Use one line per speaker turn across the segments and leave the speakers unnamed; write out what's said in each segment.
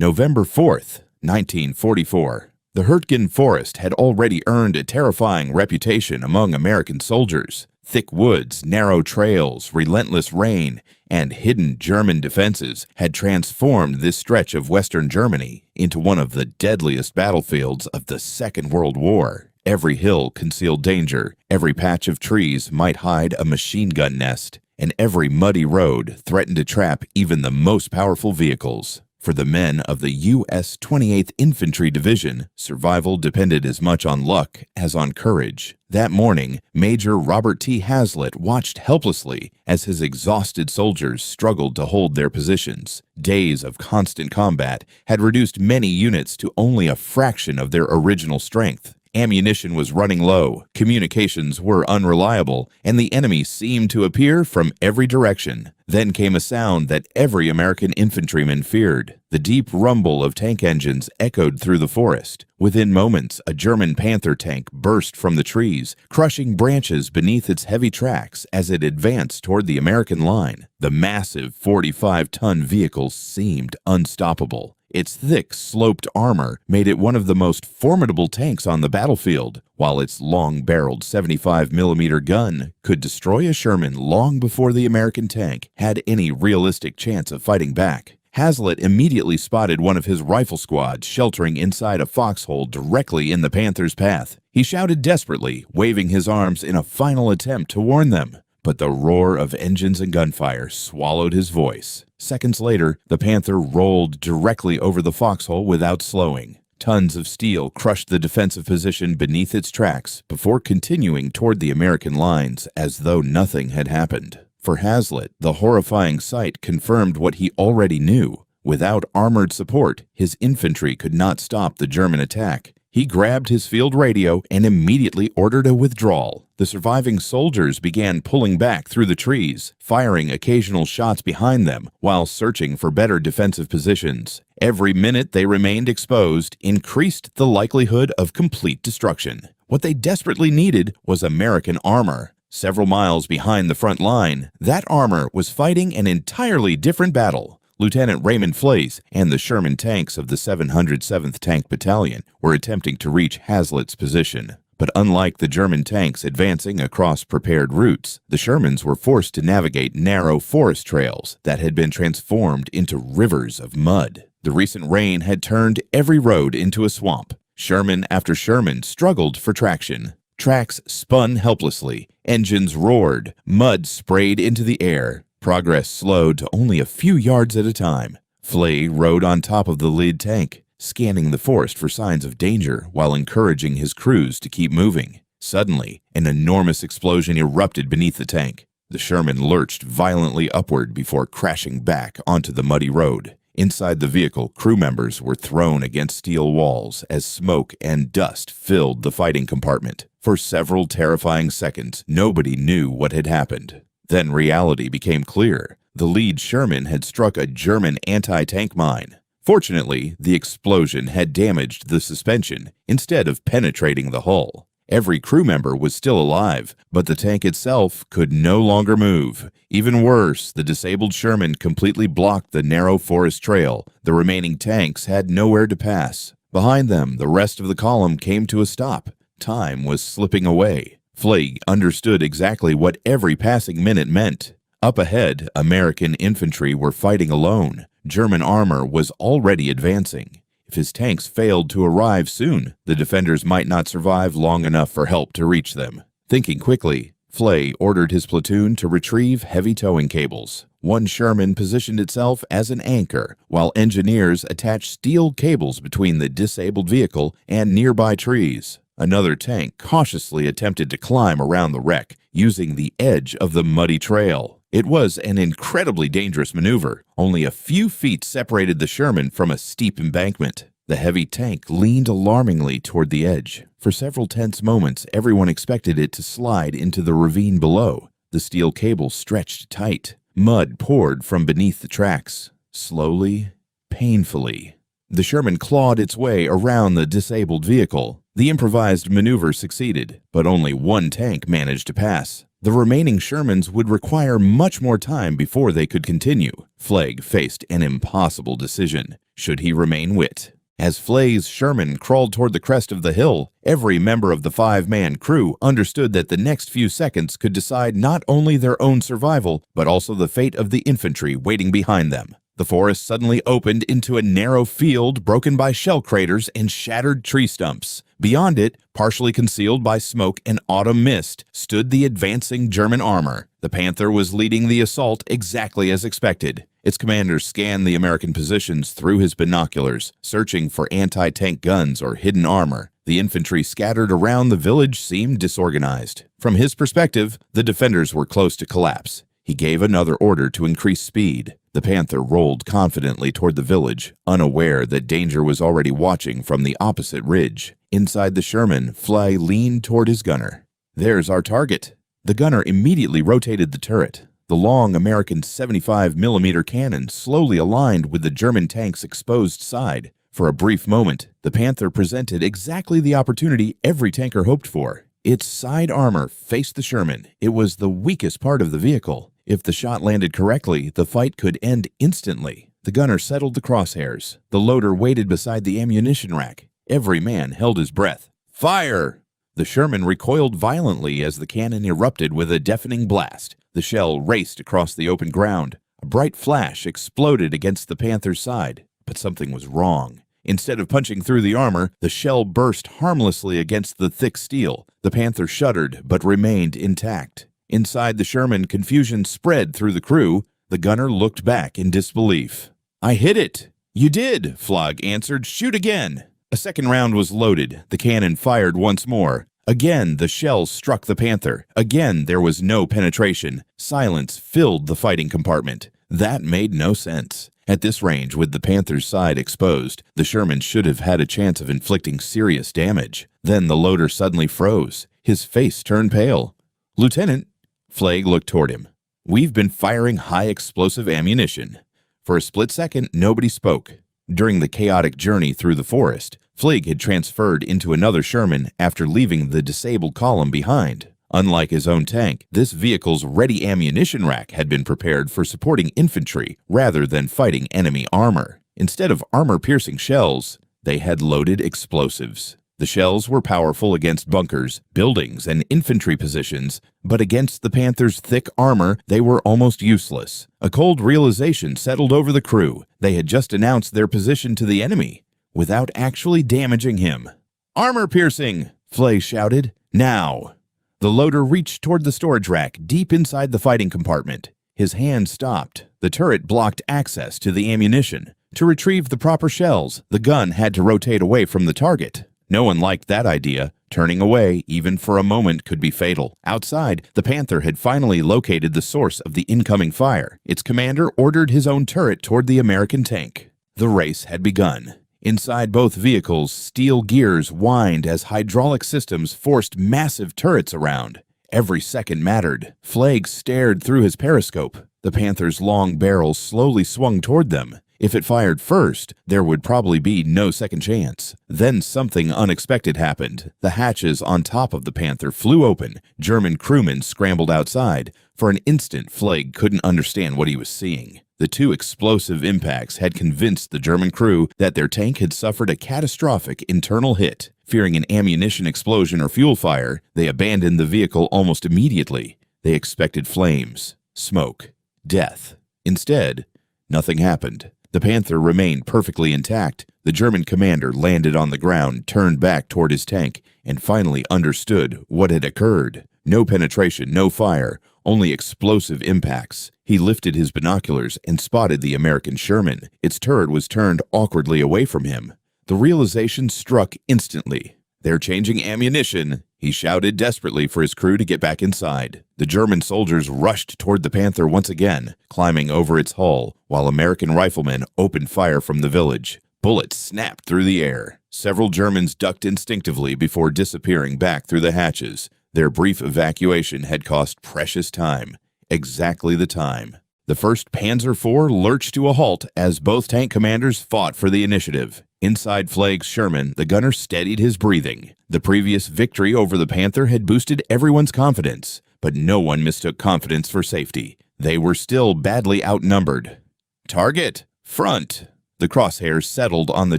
November 4th, 1944. The Hurtgen Forest had already earned a terrifying reputation among American soldiers. Thick woods, narrow trails, relentless rain, and hidden German defenses had transformed this stretch of Western Germany into one of the deadliest battlefields of the Second World War. Every hill concealed danger, every patch of trees might hide a machine gun nest, and every muddy road threatened to trap even the most powerful vehicles. For the men of the U.S. 28th Infantry Division, survival depended as much on luck as on courage. That morning, Major Robert T. Hazlitt watched helplessly as his exhausted soldiers struggled to hold their positions. Days of constant combat had reduced many units to only a fraction of their original strength. Ammunition was running low, communications were unreliable, and the enemy seemed to appear from every direction. Then came a sound that every American infantryman feared. The deep rumble of tank engines echoed through the forest. Within moments, a German Panther tank burst from the trees, crushing branches beneath its heavy tracks as it advanced toward the American line. The massive 45-ton vehicle seemed unstoppable. Its thick, sloped armor made it one of the most formidable tanks on the battlefield, while its long-barreled 75mm gun could destroy a Sherman long before the American tank had any realistic chance of fighting back. Hazlitt immediately spotted one of his rifle squads sheltering inside a foxhole directly in the Panther's path. He shouted desperately, waving his arms in a final attempt to warn them. But the roar of engines and gunfire swallowed his voice. Seconds later, the Panther rolled directly over the foxhole without slowing. Tons of steel crushed the defensive position beneath its tracks before continuing toward the American lines as though nothing had happened. For Hazlitt, the horrifying sight confirmed what he already knew. Without armored support, his infantry could not stop the German attack. He grabbed his field radio and immediately ordered a withdrawal. The surviving soldiers began pulling back through the trees, firing occasional shots behind them while searching for better defensive positions. Every minute they remained exposed increased the likelihood of complete destruction. What they desperately needed was American armor. Several miles behind the front line, that armor was fighting an entirely different battle. Lieutenant Raymond Flace and the Sherman tanks of the 707th Tank Battalion were attempting to reach Hazlitt's position. But unlike the German tanks advancing across prepared routes, the Shermans were forced to navigate narrow forest trails that had been transformed into rivers of mud. The recent rain had turned every road into a swamp. Sherman after Sherman struggled for traction. Tracks spun helplessly, engines roared, mud sprayed into the air. Progress slowed to only a few yards at a time. Flay rode on top of the lead tank, scanning the forest for signs of danger while encouraging his crews to keep moving. Suddenly, an enormous explosion erupted beneath the tank. The Sherman lurched violently upward before crashing back onto the muddy road. Inside the vehicle, crew members were thrown against steel walls as smoke and dust filled the fighting compartment. For several terrifying seconds, nobody knew what had happened. Then reality became clear. The lead Sherman had struck a German anti-tank mine. Fortunately, the explosion had damaged the suspension instead of penetrating the hull. Every crew member was still alive, but the tank itself could no longer move. Even worse, the disabled Sherman completely blocked the narrow forest trail. The remaining tanks had nowhere to pass. Behind them, the rest of the column came to a stop. Time was slipping away. Flay understood exactly what every passing minute meant. Up ahead, American infantry were fighting alone. German armor was already advancing. If his tanks failed to arrive soon, the defenders might not survive long enough for help to reach them. Thinking quickly, Flay ordered his platoon to retrieve heavy towing cables. One Sherman positioned itself as an anchor, while engineers attached steel cables between the disabled vehicle and nearby trees. Another tank cautiously attempted to climb around the wreck, using the edge of the muddy trail. It was an incredibly dangerous maneuver. Only a few feet separated the Sherman from a steep embankment. The heavy tank leaned alarmingly toward the edge. For several tense moments, everyone expected it to slide into the ravine below. The steel cable stretched tight. Mud poured from beneath the tracks. Slowly, painfully, the Sherman clawed its way around the disabled vehicle. The improvised maneuver succeeded, but only one tank managed to pass. The remaining Shermans would require much more time before they could continue. Flay faced an impossible decision. should he remain wit. As Flay's Sherman crawled toward the crest of the hill, every member of the five-man crew understood that the next few seconds could decide not only their own survival, but also the fate of the infantry waiting behind them. The forest suddenly opened into a narrow field broken by shell craters and shattered tree stumps. Beyond it, partially concealed by smoke and autumn mist, stood the advancing German armor. The Panther was leading the assault exactly as expected. Its commander scanned the American positions through his binoculars, searching for anti-tank guns or hidden armor. The infantry scattered around the village seemed disorganized. From his perspective, the defenders were close to collapse. He gave another order to increase speed. The Panther rolled confidently toward the village, unaware that danger was already watching from the opposite ridge. Inside the Sherman, Flay leaned toward his gunner. "There's our target." The gunner immediately rotated the turret. The long American 75mm cannon slowly aligned with the German tank's exposed side. For a brief moment, the Panther presented exactly the opportunity every tanker hoped for. Its side armor faced the Sherman. It was the weakest part of the vehicle. If the shot landed correctly, the fight could end instantly. The gunner settled the crosshairs. The loader waited beside the ammunition rack. Every man held his breath. "Fire!" The Sherman recoiled violently as the cannon erupted with a deafening blast. The shell raced across the open ground. A bright flash exploded against the Panther's side. But something was wrong. Instead of punching through the armor, the shell burst harmlessly against the thick steel. The Panther shuddered but remained intact. Inside the Sherman, confusion spread through the crew. The gunner looked back in disbelief. "I hit it." "You did," Flagg answered. "Shoot again." A second round was loaded. The cannon fired once more. Again, the shells struck the Panther. Again, there was no penetration. Silence filled the fighting compartment. That made no sense. At this range, with the Panther's side exposed, the Sherman should have had a chance of inflicting serious damage. Then the loader suddenly froze. His face turned pale. "Lieutenant," Flagg looked toward him. "We've been firing high-explosive ammunition." For a split second, nobody spoke. During the chaotic journey through the forest, Flagg had transferred into another Sherman after leaving the disabled column behind. Unlike his own tank, this vehicle's ready ammunition rack had been prepared for supporting infantry rather than fighting enemy armor. Instead of armor-piercing shells, they had loaded explosives. The shells were powerful against bunkers, buildings, and infantry positions, but against the Panther's thick armor, they were almost useless. A cold realization settled over the crew. They had just announced their position to the enemy, without actually damaging him. "Armor-piercing!" Flay shouted. "Now!" The loader reached toward the storage rack deep inside the fighting compartment. His hand stopped. The turret blocked access to the ammunition. To retrieve the proper shells, the gun had to rotate away from the target. No one liked that idea. Turning away, even for a moment, could be fatal. Outside, the Panther had finally located the source of the incoming fire. Its commander ordered his own turret toward the American tank. The race had begun. Inside both vehicles, steel gears whined as hydraulic systems forced massive turrets around. Every second mattered. Flagg stared through his periscope. The Panther's long barrel slowly swung toward them. If it fired first, there would probably be no second chance. Then something unexpected happened. The hatches on top of the Panther flew open. German crewmen scrambled outside. For an instant, Flagg couldn't understand what he was seeing. The two explosive impacts had convinced the German crew that their tank had suffered a catastrophic internal hit. Fearing an ammunition explosion or fuel fire, they abandoned the vehicle almost immediately. They expected flames, smoke, death. Instead, nothing happened. The Panther remained perfectly intact. The German commander landed on the ground, turned back toward his tank, and finally understood what had occurred. No penetration, no fire, only explosive impacts. He lifted his binoculars and spotted the American Sherman. Its turret was turned awkwardly away from him. The realization struck instantly. "They're changing ammunition," he shouted desperately for his crew to get back inside. The German soldiers rushed toward the Panther once again, climbing over its hull, while American riflemen opened fire from the village. Bullets snapped through the air. Several Germans ducked instinctively before disappearing back through the hatches. Their brief evacuation had cost precious time. Exactly the time. The first Panzer IV lurched to a halt as both tank commanders fought for the initiative. Inside Flagg's Sherman, the gunner steadied his breathing. The previous victory over the Panther had boosted everyone's confidence, but no one mistook confidence for safety. They were still badly outnumbered. "Target! Front!" The crosshairs settled on the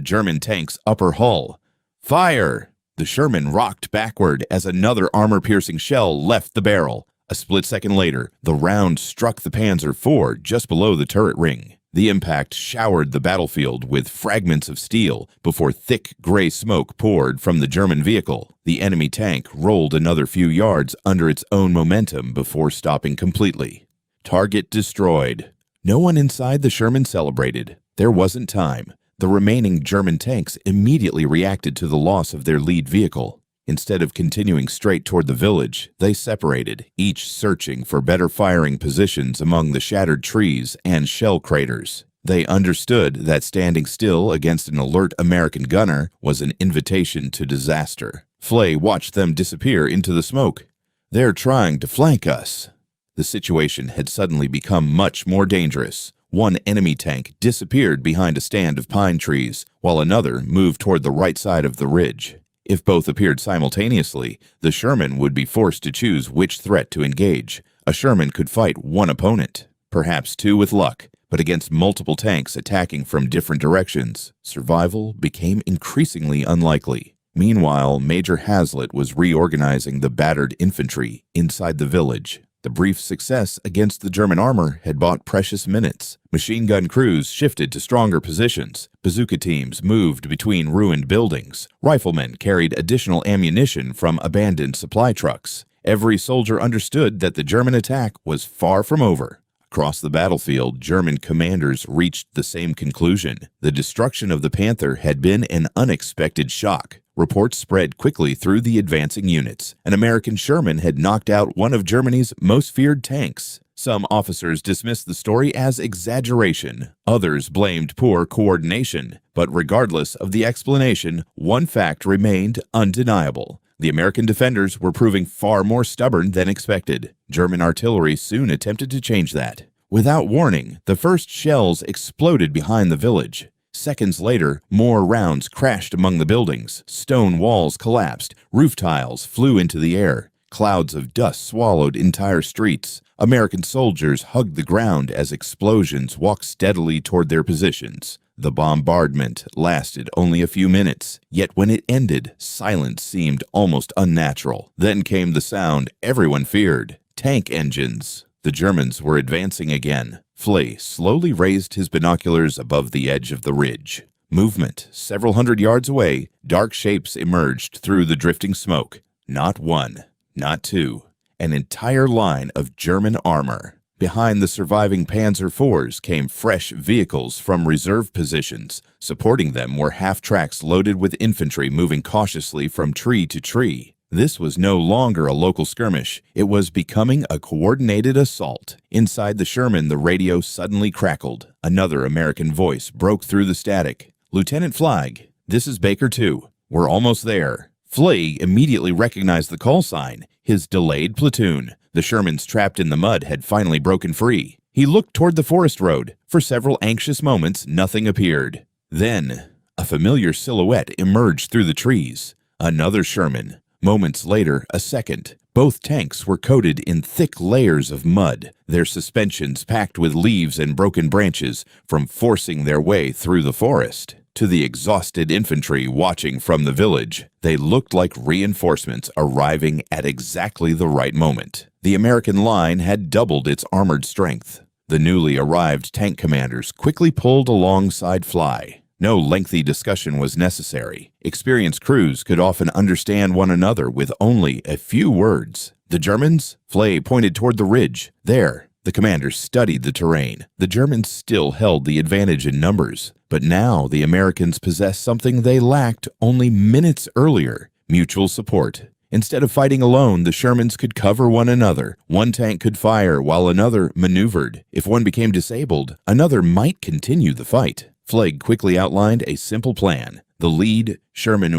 German tank's upper hull. "Fire!" The Sherman rocked backward as another armor-piercing shell left the barrel. A split second later, the round struck the Panzer IV just below the turret ring. The impact showered the battlefield with fragments of steel before thick gray smoke poured from the German vehicle. The enemy tank rolled another few yards under its own momentum before stopping completely. Target destroyed. No one inside the Sherman celebrated. There wasn't time. The remaining German tanks immediately reacted to the loss of their lead vehicle. Instead of continuing straight toward the village, they separated, each searching for better firing positions among the shattered trees and shell craters. They understood that standing still against an alert American gunner was an invitation to disaster. Flay watched them disappear into the smoke. "They're trying to flank us." The situation had suddenly become much more dangerous. One enemy tank disappeared behind a stand of pine trees, while another moved toward the right side of the ridge. If both appeared simultaneously, the Sherman would be forced to choose which threat to engage. A Sherman could fight one opponent, perhaps two with luck, but against multiple tanks attacking from different directions, survival became increasingly unlikely. Meanwhile, Major Hazlitt was reorganizing the battered infantry inside the village. The brief success against the German armor had bought precious minutes. Machine gun crews shifted to stronger positions. Bazooka teams moved between ruined buildings. Riflemen carried additional ammunition from abandoned supply trucks. Every soldier understood that the German attack was far from over. Across the battlefield, German commanders reached the same conclusion. The destruction of the Panther had been an unexpected shock. Reports spread quickly through the advancing units. An American Sherman had knocked out one of Germany's most feared tanks. Some officers dismissed the story as exaggeration. Others blamed poor coordination. But regardless of the explanation, one fact remained undeniable. The American defenders were proving far more stubborn than expected. German artillery soon attempted to change that. Without warning, the first shells exploded behind the village. Seconds later, more rounds crashed among the buildings. Stone walls collapsed. Roof tiles flew into the air. Clouds of dust swallowed entire streets. American soldiers hugged the ground as explosions walked steadily toward their positions. The bombardment lasted only a few minutes, yet when it ended, silence seemed almost unnatural. Then came the sound everyone feared: tank engines. The Germans were advancing again. Flay slowly raised his binoculars above the edge of the ridge. Movement. Several hundred yards away, dark shapes emerged through the drifting smoke. Not one, not two. An entire line of German armor. Behind the surviving Panzer IVs came fresh vehicles from reserve positions. Supporting them were half-tracks loaded with infantry moving cautiously from tree to tree. This was no longer a local skirmish. It was becoming a coordinated assault. Inside the Sherman, the radio suddenly crackled. Another American voice broke through the static. "Lieutenant Flagg, this is Baker 2. We're almost there." Flay immediately recognized the call sign, his delayed platoon. The Shermans trapped in the mud had finally broken free. He looked toward the forest road. For several anxious moments, nothing appeared. Then, a familiar silhouette emerged through the trees. Another Sherman. Moments later, a second. Both tanks were coated in thick layers of mud, their suspensions packed with leaves and broken branches from forcing their way through the forest. To the exhausted infantry watching from the village, they looked like reinforcements arriving at exactly the right moment. The American line had doubled its armored strength. The newly arrived tank commanders quickly pulled alongside Flay. No lengthy discussion was necessary. Experienced crews could often understand one another with only a few words. The Germans? Flay pointed toward the ridge. There. The commanders studied the terrain. The Germans still held the advantage in numbers, but now the Americans possessed something they lacked only minutes earlier: mutual support. Instead of fighting alone, the Shermans could cover one another. One tank could fire while another maneuvered. If one became disabled, another might continue the fight. Flagg quickly outlined a simple plan. The lead Sherman